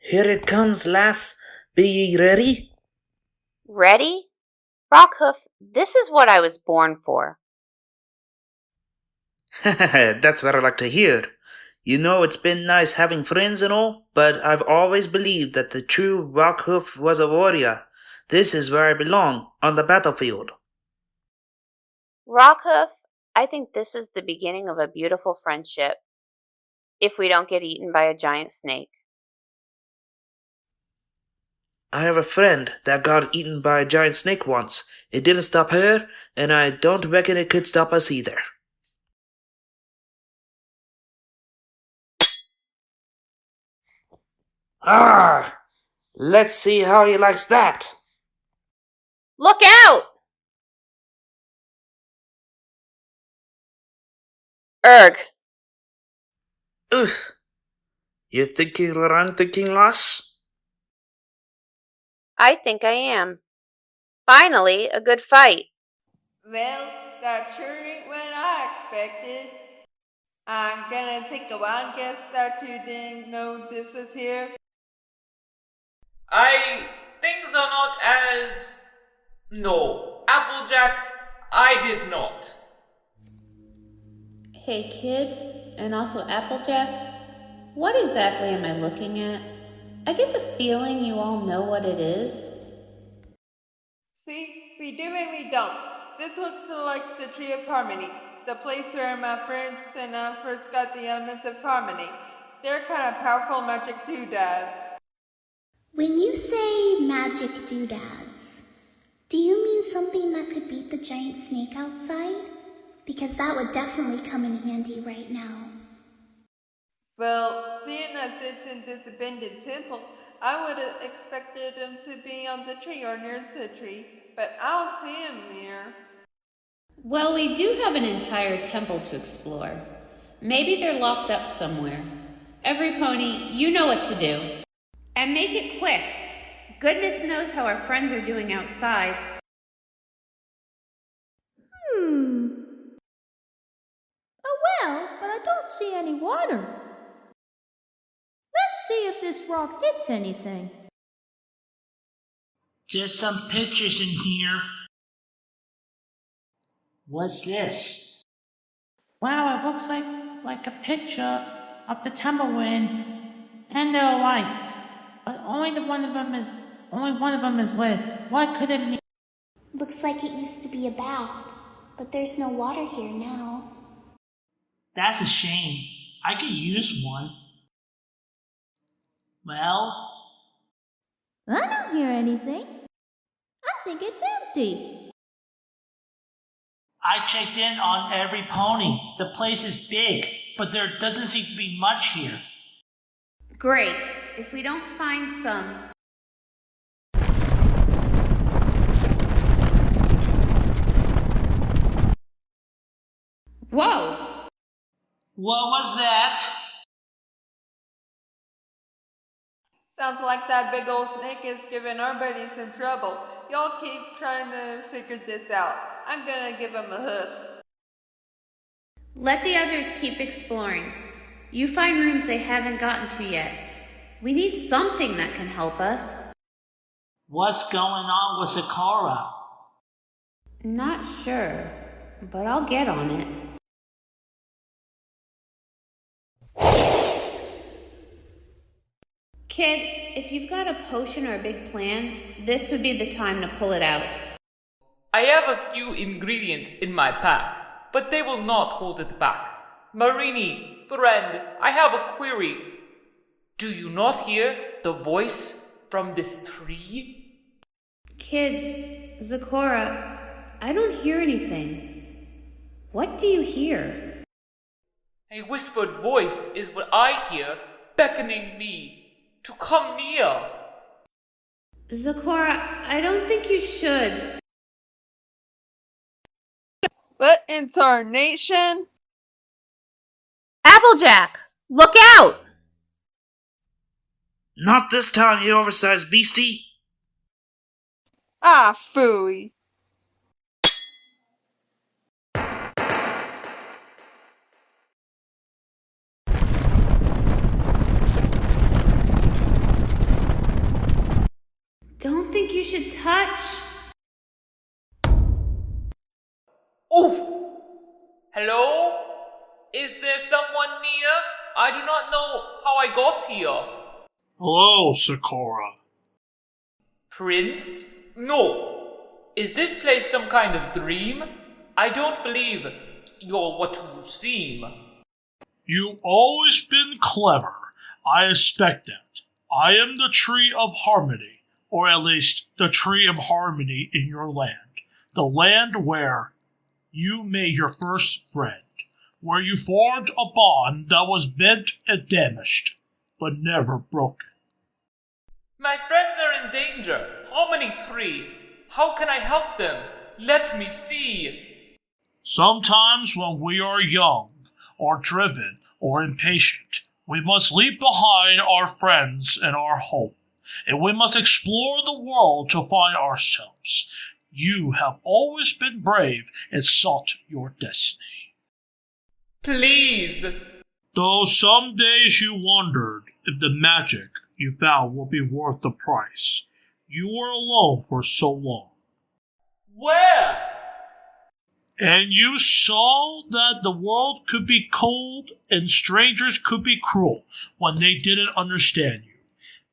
Here it comes, lass. Be ye ready? Ready? Rockhoof, this is what I was born for. That's what I like to hear. You know, it's been nice having friends and all, but I've always believed that the true Rockhoof was a warrior. This is where I belong, on the battlefield. Rockhoof, I think this is the beginning of a beautiful friendship. If we don't get eaten by a giant snake. I have a friend that got eaten by a giant snake once. It didn't stop her, and I don't reckon it could stop us either. Ah! Let's see how he likes that. Look out! Erg. Ugh. You thinking what I'm thinking, lass? I think I am. Finally, a good fight. Well, that sure ain't what I expected. I'm gonna take a wild guess that you didn't know this was here. Things are not as... No, Applejack, I did not. Hey kid, and also Applejack, what exactly am I looking at? I get the feeling you all know what it is. See, we do and we don't. This looks like the Tree of Harmony, the place where my friends and I first got the elements of harmony. They're kind of powerful magic doodads. When you say magic doodads, do you mean something that could beat the giant snake outside? Because that would definitely come in handy right now. Well, seeing as it's in this abandoned temple, I would have expected them to be on the tree or near the tree, but I don't see them here. Well, we do have an entire temple to explore. Maybe they're locked up somewhere. Every pony, you know what to do. And make it quick. Goodness knows how our friends are doing outside. A well, but I don't see any water. Let's see if this rock hits anything. Just some pictures in here. What's this? Wow, it looks like a picture of the tumblewind and their lights, but only one of them is lit. What could it mean? Looks like it used to be a bath, but there's no water here now. That's a shame. I could use one. Well? I don't hear anything. I think it's empty. I checked in on every pony. The place is big, but there doesn't seem to be much here. Great. If we don't find some... Whoa! What was that? Sounds like that big old snake is giving our buddy some trouble. Y'all keep trying to figure this out. I'm gonna give him a hoof. Let the others keep exploring. You find rooms they haven't gotten to yet. We need something that can help us. What's going on with Zecora? Not sure, but I'll get on it. Kid, if you've got a potion or a big plan, this would be the time to pull it out. I have a few ingredients in my pack, but they will not hold it back. Marini, friend, I have a query. Do you not hear the voice from this tree? Kid, Zecora, I don't hear anything. What do you hear? A whispered voice is what I hear, beckoning me to come near. Zecora, I don't think you should. What in tarnation? Applejack, look out! Not this time, you oversized beastie. Ah, phooey. think you should touch? Oof! Hello? Is there someone near? I do not know how I got here. Hello, Zecora. Prince? No. Is this place some kind of dream? I don't believe you're what you seem. You've always been clever. I expect that. I am the Tree of Harmony, or at least the Tree of Harmony in your land. The land where you made your first friend, where you formed a bond that was bent and damaged, but never broken. My friends are in danger. Harmony Tree. How can I help them? Let me see. Sometimes when we are young, or driven, or impatient, we must leave behind our friends and our home, and we must explore the world to find ourselves. You have always been brave and sought your destiny. Please. Though some days you wondered if the magic you found would be worth the price, you were alone for so long. Where? And you saw that the world could be cold and strangers could be cruel when they didn't understand you.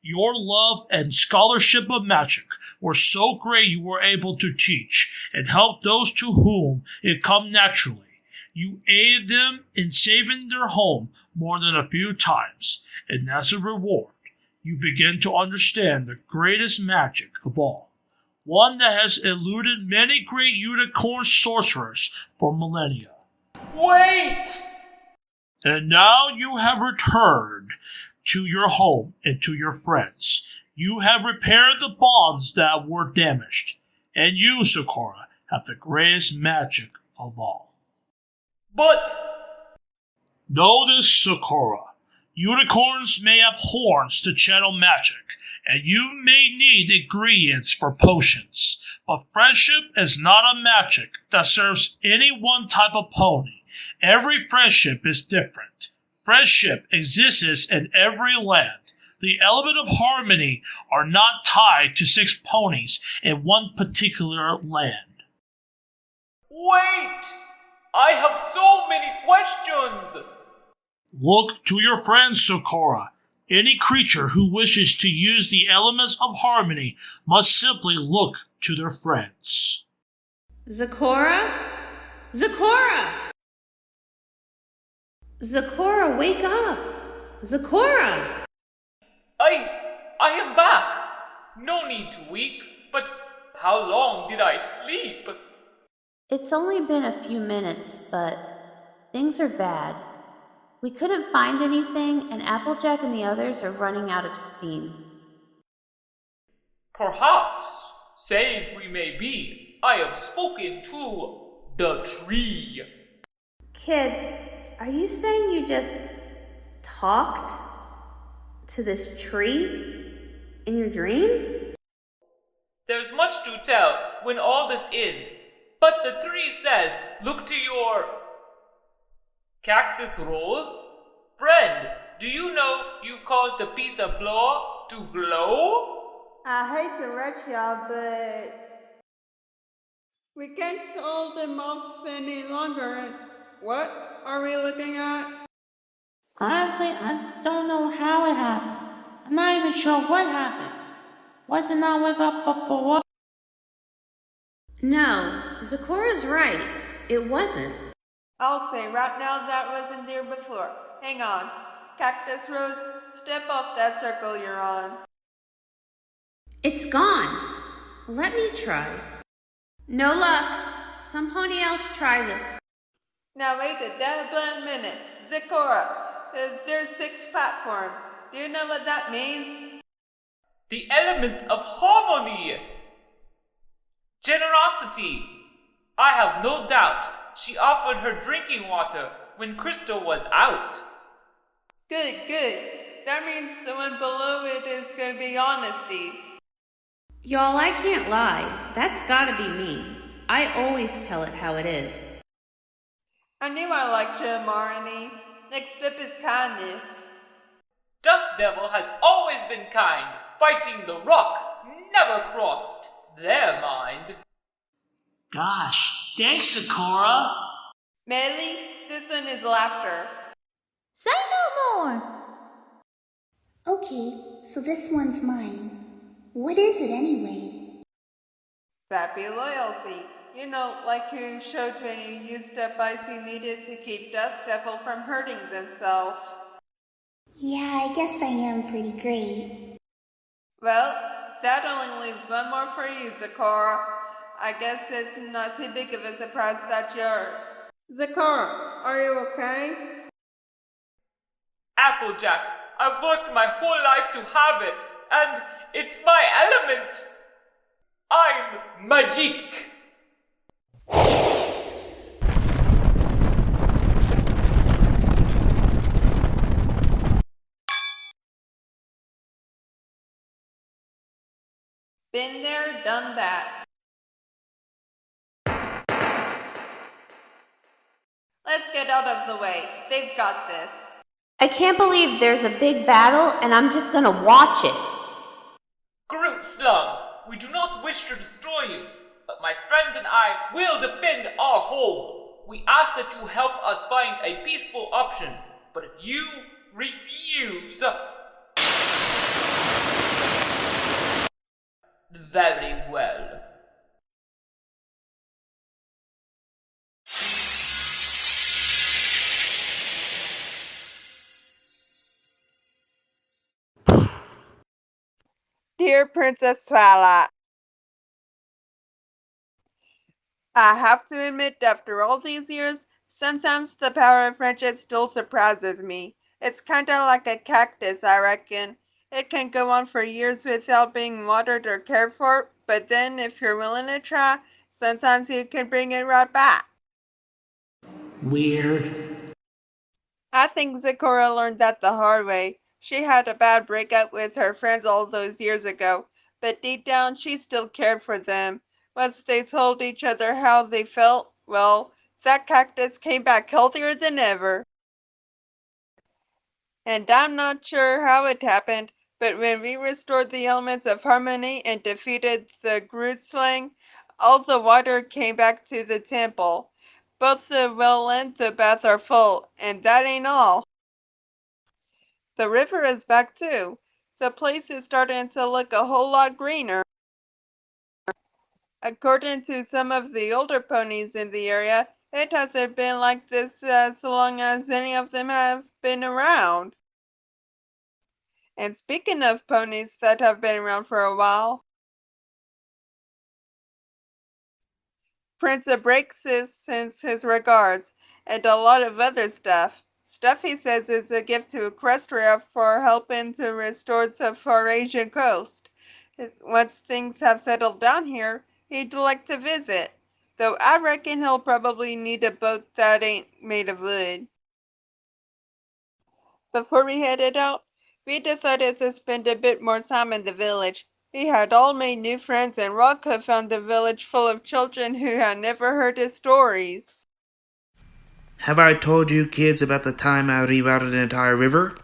Your love and scholarship of magic were so great you were able to teach and help those to whom it come naturally. You aided them in saving their home more than a few times, and as a reward, you begin to understand the greatest magic of all, one that has eluded many great unicorn sorcerers for millennia. Wait! And now you have returned to your home and to your friends. You have repaired the bonds that were damaged, and you, Zecora, have the greatest magic of all. But... Know this, Zecora. Unicorns may have horns to channel magic, and you may need ingredients for potions. But friendship is not a magic that serves any one type of pony. Every friendship is different. Friendship exists in every land. The element of harmony are not tied to 6 ponies in one particular land. Wait! I have so many questions! Look to your friends, Zecora. Any creature who wishes to use the elements of harmony must simply look to their friends. Zecora? Zecora! Zecora, wake up! Zecora! I am back! No need to weep, but how long did I sleep? It's only been a few minutes, but things are bad. We couldn't find anything, and Applejack and the others are running out of steam. Perhaps, saved we may be, I have spoken to the tree. Kid, are you saying you just talked to this tree in your dream? There's much to tell when all this ends, but the tree says, look to your... Cactus Rose? Friend, do you know you caused a piece of floor to glow? I hate to rush y'all, but we can't hold them off any longer. And what are we looking at? Honestly, I don't know how it happened. I'm not even sure what happened. Wasn't I with up before? No, Zecora's right. It wasn't. I'll say right now that wasn't there before. Hang on. Cactus Rose, step off that circle you're on. It's gone. Let me try. No luck. Some pony else tried it. Now wait a damn minute. Zecora, there's 6 platforms. Do you know what that means? The elements of harmony. Generosity. I have no doubt she offered her drinking water when Crystal was out. Good, good. That means the one below it is going to be honesty. Y'all, I can't lie. That's gotta be me. I always tell it how it is. I knew I liked you, Marini. Next up is kindness. Dust Devil has always been kind, fighting the rock, never crossed their mind. Gosh, thanks, Zecora. Medley, this one is laughter. Say no more. Okay, so this one's mine. What is it anyway? That'd be loyalty. You know, like you showed when you used up ice you needed to keep Dust Devil from hurting themselves. Yeah, I guess I am pretty great. Well, that only leaves one more for you, Zecora. I guess it's not too big of a surprise that you're... Zecora, are you okay? Applejack, I've worked my whole life to have it, and it's my element. I'm magic. Been there, done that. Let's get out of the way. They've got this. I can't believe there's a big battle and I'm just gonna watch it. Groot Slum, we do not wish to destroy you, but my friends and I will defend our home. We ask that you help us find a peaceful option, but if you refuse... Very well. Dear Princess Twilight, I have to admit, after all these years, sometimes the power of friendship still surprises me. It's kinda like a cactus, I reckon. It can go on for years without being watered or cared for, but then if you're willing to try, sometimes you can bring it right back. Weird. I think Zecora learned that the hard way. She had a bad breakup with her friends all those years ago, but deep down she still cared for them. Once they told each other how they felt, well, that cactus came back healthier than ever. And I'm not sure how it happened, but when we restored the elements of harmony and defeated the Groot slang, all the water came back to the temple. Both the well and the bath are full, and that ain't all. The river is back too. The place is starting to look a whole lot greener. According to some of the older ponies in the area, it hasn't been like this as long as any of them have been around. And speaking of ponies that have been around for a while, Prince Abraxas sends his regards, and a lot of other stuff. Stuff he says is a gift to Equestria for helping to restore the Forasian coast. Once things have settled down here, he'd like to visit. Though I reckon he'll probably need a boat that ain't made of wood. Before we headed out, we decided to spend a bit more time in the village. We had all made new friends, and Rockhoof found a village full of children who had never heard his stories. Have I told you kids about the time I rerouted an entire river?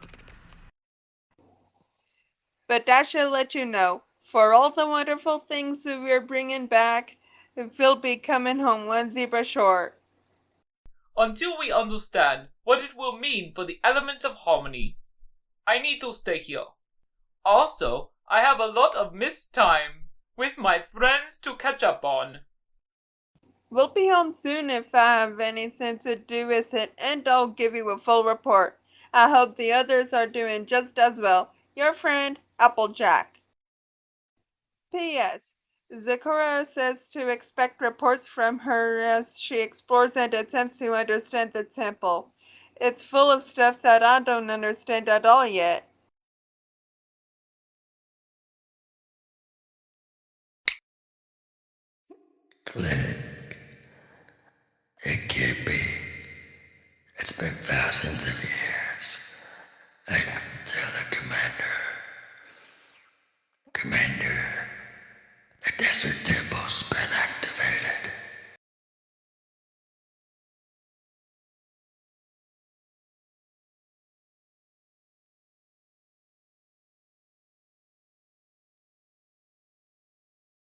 But I shall let you know, for all the wonderful things that we're bringing back, we'll be coming home one zebra short. Until we understand what it will mean for the elements of harmony, I need to stay here. Also, I have a lot of missed time with my friends to catch up on. We'll be home soon if I have anything to do with it, and I'll give you a full report. I hope the others are doing just as well. Your friend, Applejack. P.S. Zecora says to expect reports from her as she explores and attempts to understand the temple. It's full of stuff that I don't understand at all yet. Click. It can't be. It's been thousands of years.